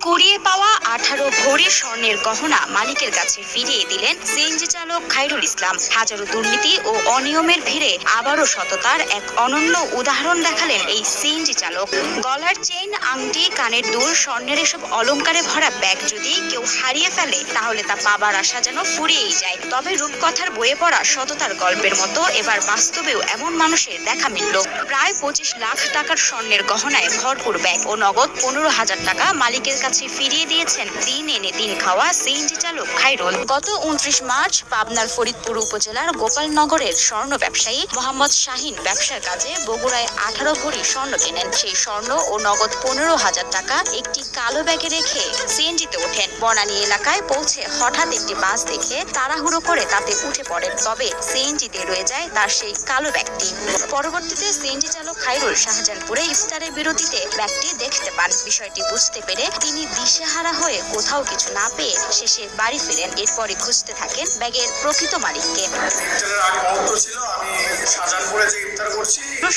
কুড়িয়ে পাওয়া 18 ভরি স্বর্ণের গহনা মালিকের কাছে ফিরিয়ে দিলেন সিএনজি চালক খায়রুল ইসলাম। হাজারো দুর্নীতি ও অনিয়মের ভিড়ে আবারও সততার এক অনন্য উদাহরণ দেখালেন এই সিএনজি চালক। গলার চেইন, আংটি, কানের দুল, স্বর্ণের এসব অলংকারে ভরা ব্যাগ যদি কেউ হারিয়ে ফেলে তাহলে তা পাবার আশা যেন ফুরিয়েই যায়। তবে রূপকথার বইয়ে পড়া সততার গল্পের মতো এবার বাস্তবেও এমন মানুষের দেখা মিলল। প্রায় 25 লাখ টাকার স্বর্ণের গহনায় ভরপুর ব্যাগ ও নগদ 15,000 টাকা মালিকের কাছে ফিরিয়ে দিয়েছেন দিন এনে দিন খাওয়া সিএনজি চালক খায়রুল। গত 29 মার্চ পাবনার ফরিদপুর উপজেলার গোপালনগরের স্বর্ণ ব্যবসায়ী মোহাম্মদ শাহিন ব্যবসার কাজে বগুড়ায় 18 ভরি স্বর্ণ কেনেন। সেই স্বর্ণ ও নগদ 15,000 টাকা একটি কালো ব্যাগে রেখে সিএনজিতে ওঠেন। বনানী এলাকায় পৌঁছে হঠাৎ একটি বাস দেখে তাড়াহুড়ো করে তাতে উঠে পড়েন। তবে সিএনজিতে রয়ে যায় তার সেই কালো ব্যাগটি। পরবর্তীতে সিএনজি চালক খায়রুল শাহজাহানপুরে ইফতারের বিরতিতে ব্যাগটি দেখতে পান। বিষয়টি বুঝতে পেরে তিনি দিশেহারা হয়ে কোথাও কিছু না পেয়ে শেষে বাড়ি ফিরেন। এরপরই খুঁজতে থাকেন ব্যাগের প্রকৃত মালিককে।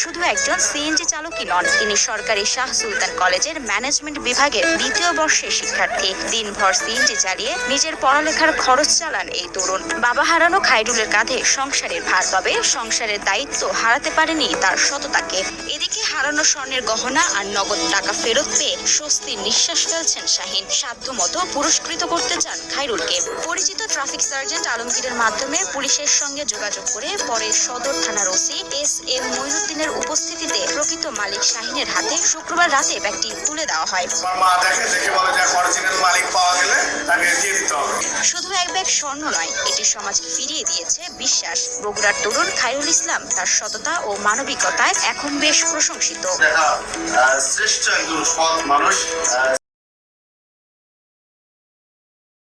শুধু একজন সিএনজি চালকই নন, তিনি সরকারি শাহ সুলতান কলেজের ম্যানেজমেন্ট বিভাগের 2য় বর্ষের শিক্ষার্থী। দিনভর সিএনজি চালিয়ে নিজের পড়ালেখার খরচ চালান এই তরুণ। বাবা হারানো খায়রুলের কাঁধে সংসারের ভার, তবে সংসারের দায়িত্ব হারাতে পারেনি তার সততাকে। এদিকে হারানো স্বর্ণের গহনা আর নগদ টাকা ফেরত পেয়ে স্বস্তির নিঃশ্বাস ফেলছেন শাহিন। সাধ্যমতো পুরস্কৃত করতে চান খায়রুলকে। পরিচিত ট্রাফিক সার্জেন্ট আলমগীরের মাধ্যমে পুলিশের সঙ্গে যোগাযোগ করে পরে সদর থানার ওসি এস.এম. মঈনুদ্দিনের উপস্থিতিতে প্রকৃত মালিক শাহিনের হাতে শুক্রবার রাতে ব্যাগটি তুলে দেওয়া হয়। শুধু এক ব্যাগ স্বর্ণ নয়, এটি সমাজকে ফিরিয়ে দিয়েছে বিশ্বাস। বগুড়ার তরুণ খায়রুল ইসলাম তার সততা ও মানবিকতায় এখন বেশ প্রশংসিত। শ্রেষ্ঠ একজন সৎ মানুষ।